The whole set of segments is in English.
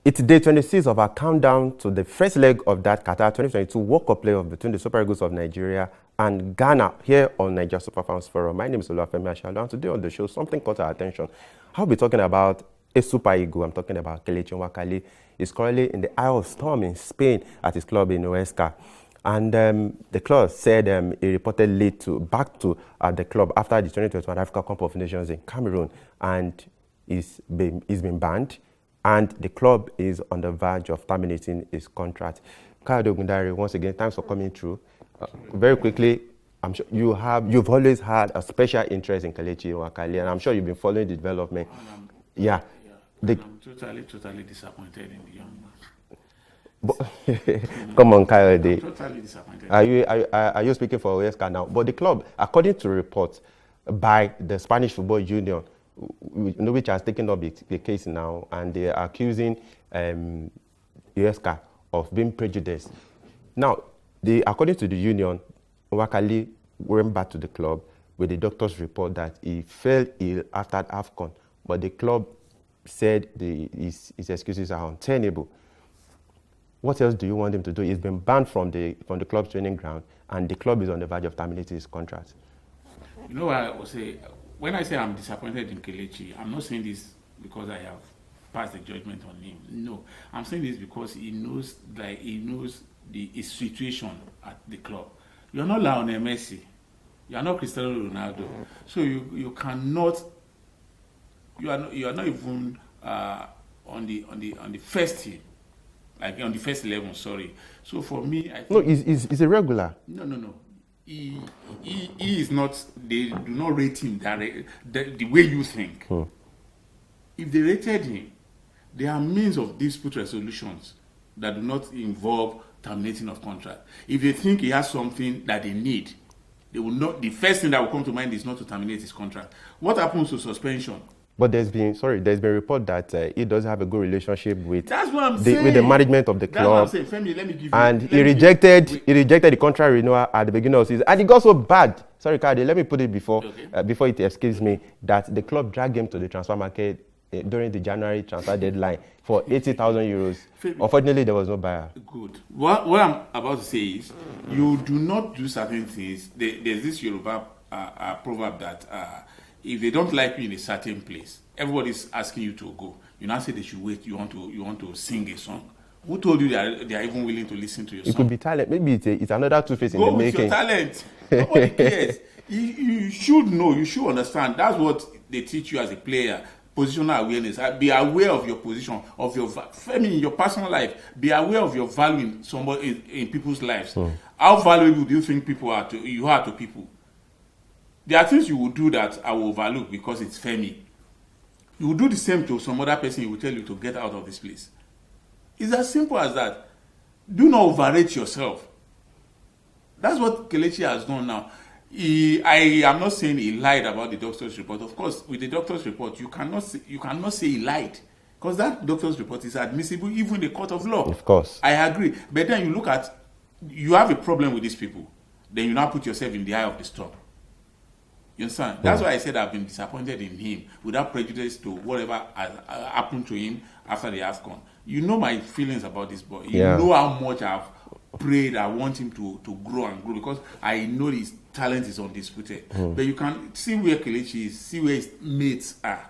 It's day 26 of our countdown to the first leg of that Qatar 2022 World Cup playoff between the Super Eagles of Nigeria and Ghana here on Nigeria Super Fans Forum. My name is Olufemi Ashalu, and today on the show, something caught our attention. I'll be talking about a Super Eagle. I'm talking about Kelechi Nwakali. He's currently in the Eye of Storm in Spain at his club in Huesca. And the club said he reported late back to the club after the 2021 Africa Cup of Nations in Cameroon, and he's been banned. And the club is on the verge of terminating his contract. Kayode Ogundare, once again, thanks for coming through. Very quickly, I'm sure you've always had a special interest in Kelechi Nwakali, and I'm sure you've been following the development. I'm totally disappointed in the young man. Come on, Kayode. I'm totally disappointed. Are you speaking for Huesca now? But the club, according to reports by the Spanish Football Union, which has taken up the case now, and they are accusing Huesca of being prejudiced. Now, according to the union, Nwakali went back to the club with the doctor's report that he fell ill after AFCON, but the club said his excuses are untenable. What else do you want him to do? He's been banned from the club's training ground, and the club is on the verge of terminating his contract. You know what I would say? When I say I'm disappointed in Kelechi, I'm not saying this because I have passed the judgment on him. No, I'm saying this because he knows his situation at the club. You're not Lionel Messi, you are not Cristiano Ronaldo, so you cannot. You are not even on the first team, like on the first 11. Sorry. So for me, I think he's a regular. No. He is not. They do not rate him the way you think. If they rated him, there are means of dispute resolutions that do not involve terminating of contract. If they think he has something that they need, they will not. The first thing that will come to mind is not to terminate his contract. What happens to suspension? But there's been a report that he does have a good relationship with with the management of the club. That's what I'm saying. Femi, let me give you. And he rejected the contract renewal at the beginning of the season, and it got so bad. Sorry, Kade, let me put it before it escapes me that the club dragged him to the transfer market during the January transfer deadline for 80,000 euros. Unfortunately, there was no buyer. Good. What I'm about to say is, you do not do certain things. There's this Yoruba proverb that. If they don't like you in a certain place, everybody's asking you to go. You now say they should wait. You want to sing a song. Who told you they are even willing to listen to your song? It could be talent. Maybe it's another two-face in the making. Go with your talent. Nobody cares. You should know. You should understand. That's what they teach you as a player. Positional awareness. Be aware of your position, of your in your personal life. Be aware of your value in people's lives. How valuable do you think you are to people? There are things you will do that I will overlook because it's Femi. You will do the same to some other person. He will tell you to get out of this place. It's as simple as that. Do not overrate yourself. That's what Kelechi has done now. I am not saying he lied about the doctor's report. Of course, with the doctor's report, you cannot say he lied, because that doctor's report is admissible even in the court of law. Of course, I agree. But then you have a problem with these people. Then you now put yourself in the eye of the storm. You understand? That's why I said I've been disappointed in him without prejudice to whatever happened to him after the AFCON. You know my feelings about this boy. You know how much I've prayed. I want him to grow and grow because I know his talent is undisputed. But you can see where Kelechi is, see where his mates are.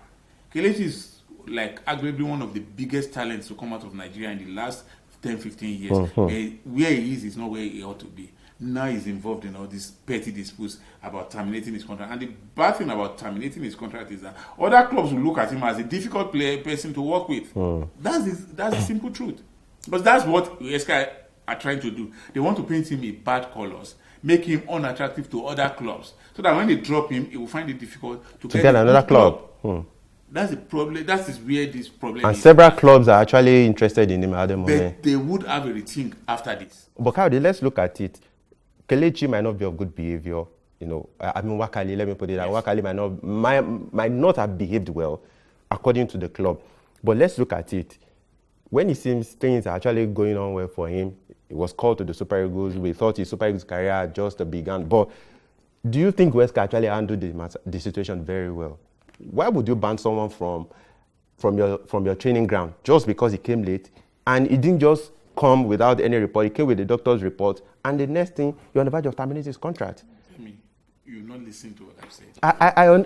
Kelechi is like arguably one of the biggest talents to come out of Nigeria in the last 10, 15 years. But where he is not where he ought to be. Now he's involved in all these petty disputes about terminating his contract. And the bad thing about terminating his contract is that other clubs will look at him as a difficult person to work with. That's the simple truth. Because that's what Huesca are trying to do. They want to paint him in bad colors, make him unattractive to other clubs, so that when they drop him, he will find it difficult to get another club. That's the problem. That is where this problem and is. Several clubs are actually interested in him at the moment. But they would have a rethink after this. But Kayode, let's look at it. Kelechi might not be of good behavior. Nwakali, let me put it that Nwakali might not have behaved well according to the club. But let's look at it. When it seems things are actually going on well for him, he was called to the Super Eagles. We thought his Super Eagles career had just begun. But do you think Huesca actually handled the situation very well? Why would you ban someone from from your training ground just because he came late, and he didn't just come without any report. He came with the doctor's report, and the next thing, you're on the verge of terminating his contract. You're not listening to what I've said.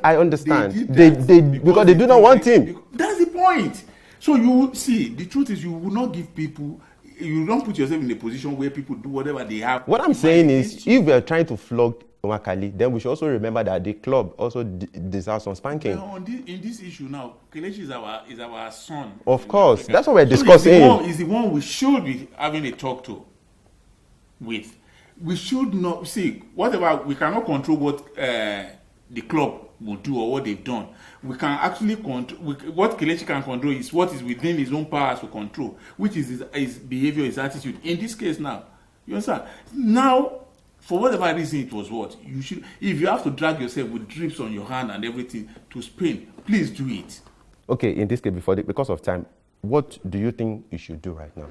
I understand. They because they do not want him. That's the point. So you see, the truth is, you will not give people. You don't put yourself in a position where people do whatever they have. What I'm saying is, if we are trying to flog Nwakali, then we should also remember that the club also deserves some spanking. Well, in this issue now, Kelechi is our son. Of course, that's what we're discussing. He's the one we should be having a talk to. With, we should not see whatever. We cannot control what the club will do or what they've done. We can actually control. What Kelechi can control is what is within his own powers to control, which is his behavior, his attitude. In this case now, you understand? Now, for whatever reason it was, what you should, if you have to drag yourself with drips on your hand and everything to Spain, please do it. Okay, in this case, because of time, what do you think you should do right now?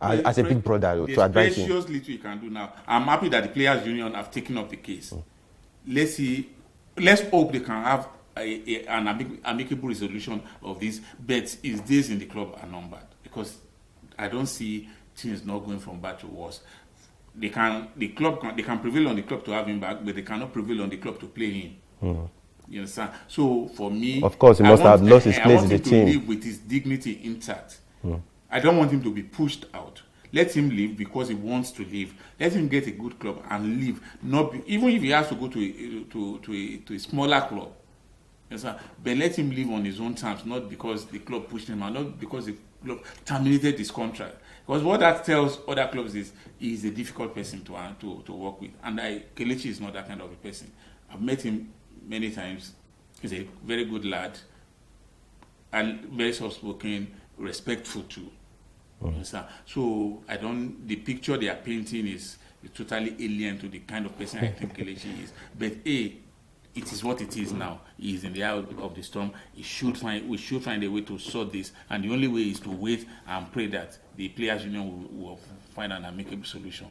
As a big brother, to advise him. There's precious little you can do now. I'm happy that the Players Union have taken up the case. Let's see. Let's hope they can have an amicable resolution of this. But his days in the club are numbered, because I don't see things not going from bad to worse. They can prevail on the club to have him back, but they cannot prevail on the club to play him. You understand? So for me, of course, he must have lost his place in the team. I want him to live with his dignity intact. I don't want him to be pushed out. Let him live because he wants to live. Let him get a good club and live. Even if he has to go to a smaller club, yes, sir, but let him live on his own terms, not because the club pushed him out, not because the club terminated his contract. Because what that tells other clubs is he's a difficult person to work with. And Kelechi is not that kind of a person. I've met him many times. He's a very good lad and very soft-spoken, respectful too. So the picture they are painting is totally alien to the kind of person I think Kelechi is. But it is what it is now. He is in the eye of the storm. We should find a way to sort this, and the only way is to wait and pray that the Players Union will find an amicable solution.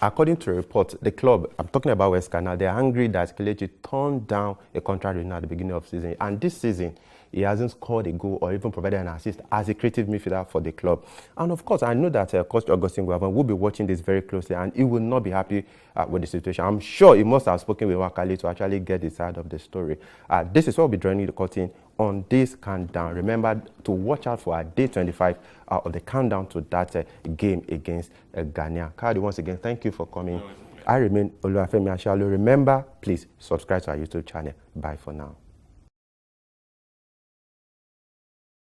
According to a report, the club, I'm talking about West Canal, they're angry that Kelechi turned down a contract renewal at the beginning of the season, and this season he hasn't scored a goal or even provided an assist as a creative midfielder for the club. And of course, I know that Coach Augustine Guavan will be watching this very closely, and he will not be happy with the situation. I'm sure he must have spoken with Nwakali to actually get the side of the story. This is what we'll be joining the curtain on this countdown. Remember to watch out for our day 25 of the countdown to that game against Ghana. Kadi, once again, thank you for coming. I remain Oluwafemi Ashalu. Remember, please subscribe to our YouTube channel. Bye for now.